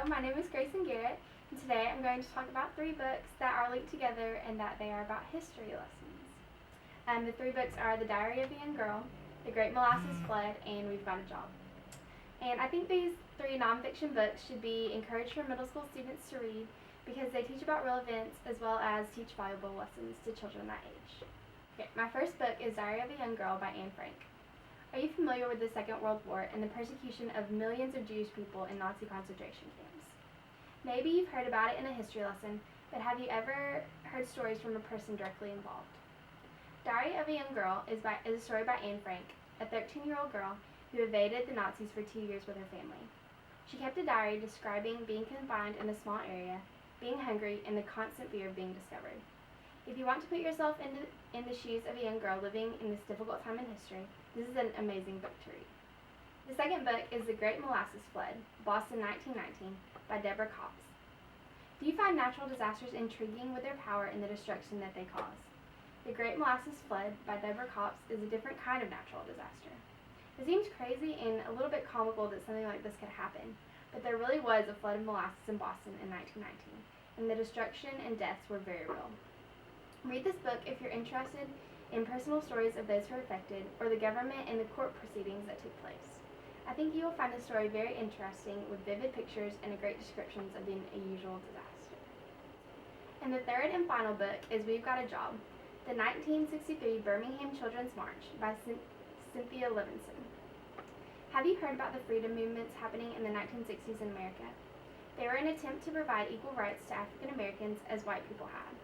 Hello, my name is Gracyn Garrett, and today I'm going to talk about 3 books that are linked together and that they are about history lessons. The 3 books are The Diary of a Young Girl, The Great Molasses Flood, and We've Got a Job. And I think these 3 nonfiction books should be encouraged for middle school students to read because they teach about real events as well as teach valuable lessons to children that age. Okay, my first book is Diary of a Young Girl by Anne Frank. Are you familiar with the Second World War and the persecution of millions of Jewish people in Nazi concentration camps? Maybe you've heard about it in a history lesson, but have you ever heard stories from a person directly involved? Diary of a Young Girl is a story by Anne Frank, a 13-year-old girl who evaded the Nazis for 2 years with her family. She kept a diary describing being confined in a small area, being hungry, and the constant fear of being discovered. If you want to put yourself in the shoes of a young girl living in this difficult time in history, this is an amazing book to read. The second book is The Great Molasses Flood, Boston 1919, by Deborah Cox. Do you find natural disasters intriguing with their power and the destruction that they cause? The Great Molasses Flood by Deborah Cox is a different kind of natural disaster. It seems crazy and a little bit comical that something like this could happen, but there really was a flood of molasses in Boston in 1919, and the destruction and deaths were very real. Read this book if you're interested in personal stories of those who were affected or the government and the court proceedings that took place. I think you will find the story very interesting with vivid pictures and great descriptions of the unusual disaster. And the third and final book is We've Got a Job, the 1963 Birmingham Children's March by Cynthia Livingston. Have you heard about the freedom movements happening in the 1960s in America? They were an attempt to provide equal rights to African Americans as white people had.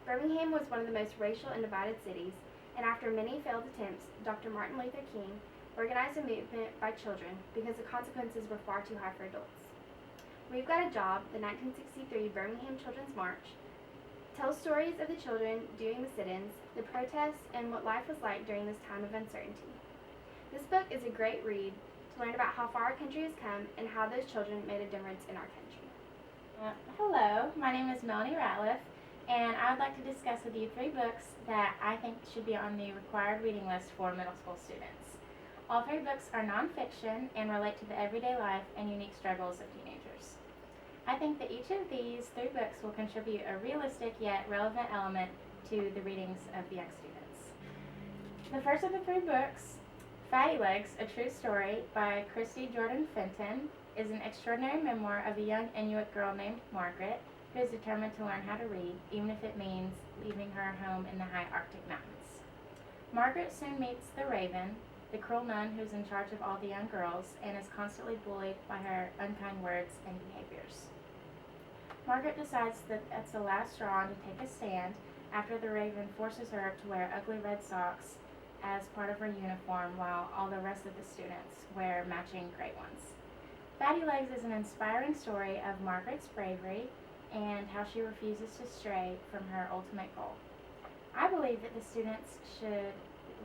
Birmingham was one of the most racial and divided cities, and after many failed attempts, Dr. Martin Luther King organized a movement by children because the consequences were far too high for adults. We've Got a Job, the 1963 Birmingham Children's March, tells stories of the children doing the sit-ins, the protests, and what life was like during this time of uncertainty. This book is a great read to learn about how far our country has come and how those children made a difference in our country. Hello, my name is Melanie Ratliff, and I would like to discuss with you 3 books that I think should be on the required reading list for middle school students. All 3 books are nonfiction and relate to the everyday life and unique struggles of teenagers. I think that each of these 3 books will contribute a realistic yet relevant element to the readings of the young students. The first of the 3 books, Fatty Legs, A True Story by Christy Jordan Fenton, is an extraordinary memoir of a young Inuit girl named Margaret who is determined to learn how to read, even if it means leaving her home in the high Arctic mountains. Margaret soon meets the Raven, the cruel nun who's in charge of all the young girls and is constantly bullied by her unkind words and behaviors. Margaret decides that that's the last straw to take a stand after the Raven forces her to wear ugly red socks as part of her uniform while all the rest of the students wear matching gray ones. Fatty Legs is an inspiring story of Margaret's bravery and how she refuses to stray from her ultimate goal. I believe that the students should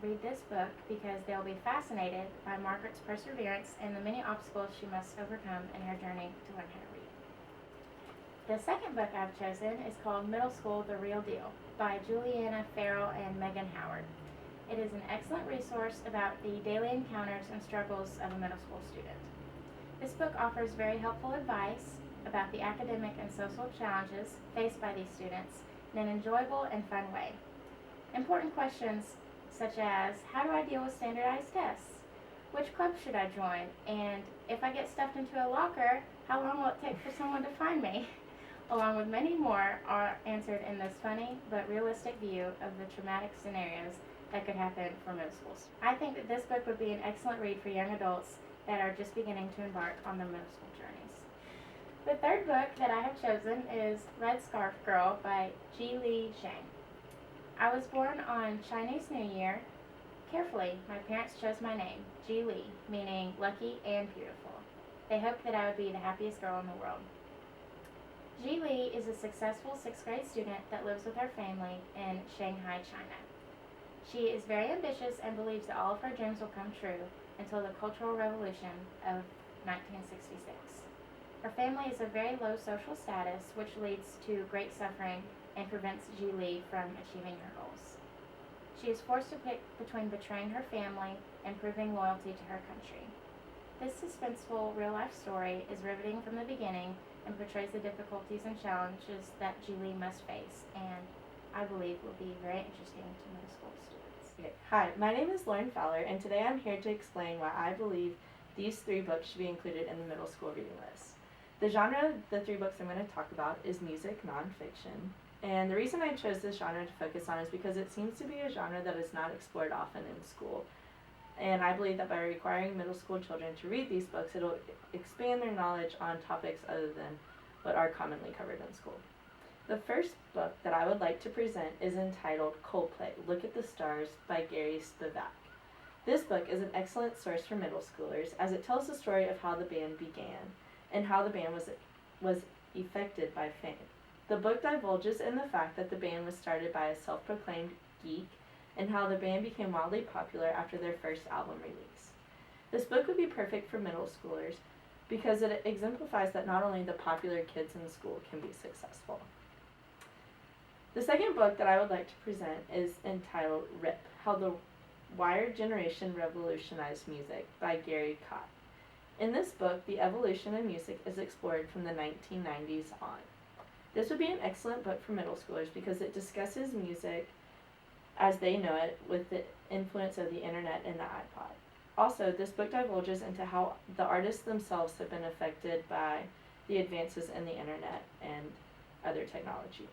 read this book because they'll be fascinated by Margaret's perseverance and the many obstacles she must overcome in her journey to learn how to read. The second book I've chosen is called Middle School, The Real Deal by Juliana Farrell and Megan Howard. It is an excellent resource about the daily encounters and struggles of a middle school student. This book offers very helpful advice about the academic and social challenges faced by these students in an enjoyable and fun way. Important questions such as, how do I deal with standardized tests? Which club should I join? And if I get stuffed into a locker, how long will it take for someone to find me? Along with many more are answered in this funny but realistic view of the traumatic scenarios that could happen for middle schools. I think that this book would be an excellent read for young adults that are just beginning to embark on their middle school journeys. The third book that I have chosen is Red Scarf Girl by Ji Li Shang. I was born on Chinese New Year. Carefully, my parents chose my name, Ji Li, meaning lucky and beautiful. They hoped that I would be the happiest girl in the world. Ji Li is a successful 6th grade student that lives with her family in Shanghai, China. She is very ambitious and believes that all of her dreams will come true until the Cultural Revolution of 1966. Her family is of very low social status, which leads to great suffering and prevents Ji Li from achieving her goals. She is forced to pick between betraying her family and proving loyalty to her country. This suspenseful real-life story is riveting from the beginning and portrays the difficulties and challenges that Julie must face, and I believe will be very interesting to middle school students. Okay. Hi, my name is Lauren Fowler, and today I'm here to explain why I believe these 3 books should be included in the middle school reading list. The genre the 3 books I'm going to talk about is music nonfiction, and the reason I chose this genre to focus on is because it seems to be a genre that is not explored often in school. And I believe that by requiring middle school children to read these books, it'll expand their knowledge on topics other than what are commonly covered in school. The first book that I would like to present is entitled Coldplay, Look at the Stars by Gary Spivak. This book is an excellent source for middle schoolers as it tells the story of how the band began and how the band was affected by fame. The book divulges in the fact that the band was started by a self-proclaimed geek and how the band became wildly popular after their first album release. This book would be perfect for middle schoolers because it exemplifies that not only the popular kids in school can be successful. The second book that I would like to present is entitled RIP, How the Wired Generation Revolutionized Music by Garrett. In this book, the evolution of music is explored from the 1990s on. This would be an excellent book for middle schoolers because it discusses music as they know it with the influence of the internet and the iPod. Also, this book divulges into how the artists themselves have been affected by the advances in the internet and other technology.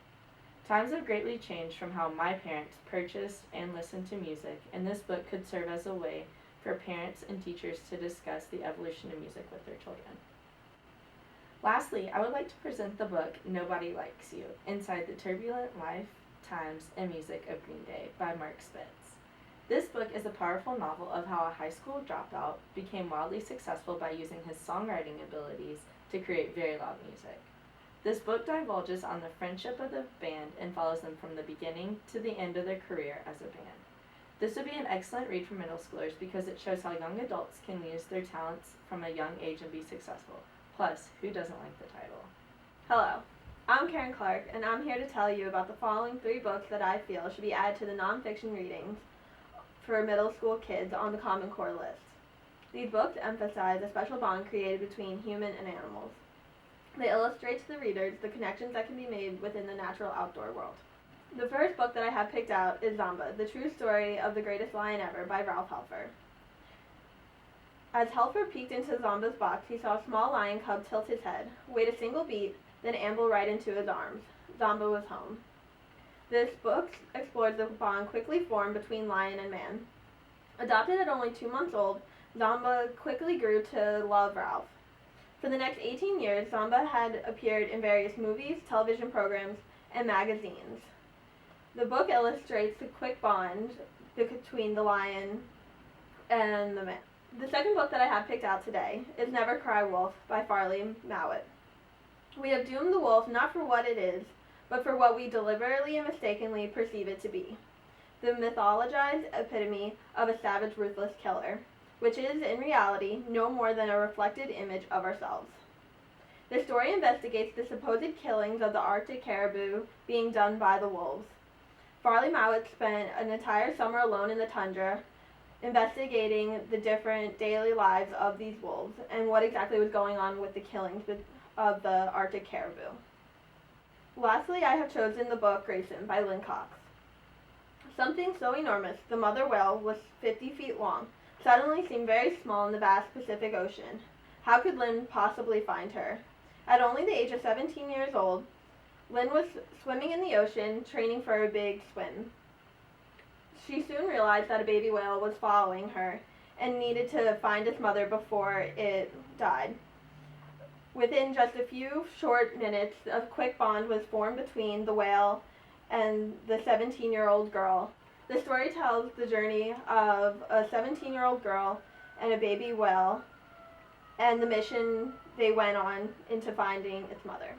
Times have greatly changed from how my parents purchased and listened to music, and this book could serve as a way for parents and teachers to discuss the evolution of music with their children. Lastly, I would like to present the book Nobody Likes You, Inside the Turbulent Life, Times, and Music of Green Day by Mark Spitz. This book is a powerful novel of how a high school dropout became wildly successful by using his songwriting abilities to create very loud music. This book divulges on the friendship of the band and follows them from the beginning to the end of their career as a band. This would be an excellent read for middle schoolers because it shows how young adults can use their talents from a young age and be successful. Plus, who doesn't like the title? Hello, I'm Karen Clark, and I'm here to tell you about the following 3 books that I feel should be added to the nonfiction readings for middle school kids on the Common Core list. These books emphasize a special bond created between human and animals. They illustrate to the readers the connections that can be made within the natural outdoor world. The first book that I have picked out is Zamba, The True Story of the Greatest Lion Ever by Ralph Helfer. As Helfer peeked into Zamba's box, he saw a small lion cub tilt his head, wait a single beat, then amble right into his arms. Zamba was home. This book explores the bond quickly formed between lion and man. Adopted at only 2 months old, Zamba quickly grew to love Ralph. For the next 18 years, Zamba had appeared in various movies, television programs, and magazines. The book illustrates the quick bond between the lion and the man. The second book that I have picked out today is Never Cry Wolf by Farley Mowat. We have doomed the wolf not for what it is, but for what we deliberately and mistakenly perceive it to be. The mythologized epitome of a savage, ruthless killer, which is, in reality, no more than a reflected image of ourselves. The story investigates the supposed killings of the Arctic caribou being done by the wolves. Farley Mowat spent an entire summer alone in the tundra, investigating the different daily lives of these wolves and what exactly was going on with the killings of the Arctic caribou. Lastly, I have chosen the book Gracyn by Lynn Cox. Something so enormous, the mother whale was 50 feet long, suddenly seemed very small in the vast Pacific Ocean. How could Lynn possibly find her? At only the age of 17 years old, Lynn was swimming in the ocean, training for a big swim. She soon realized that a baby whale was following her and needed to find its mother before it died. Within just a few short minutes, a quick bond was formed between the whale and the 17-year-old girl. The story tells the journey of a 17-year-old girl and a baby whale and the mission they went on into finding its mother.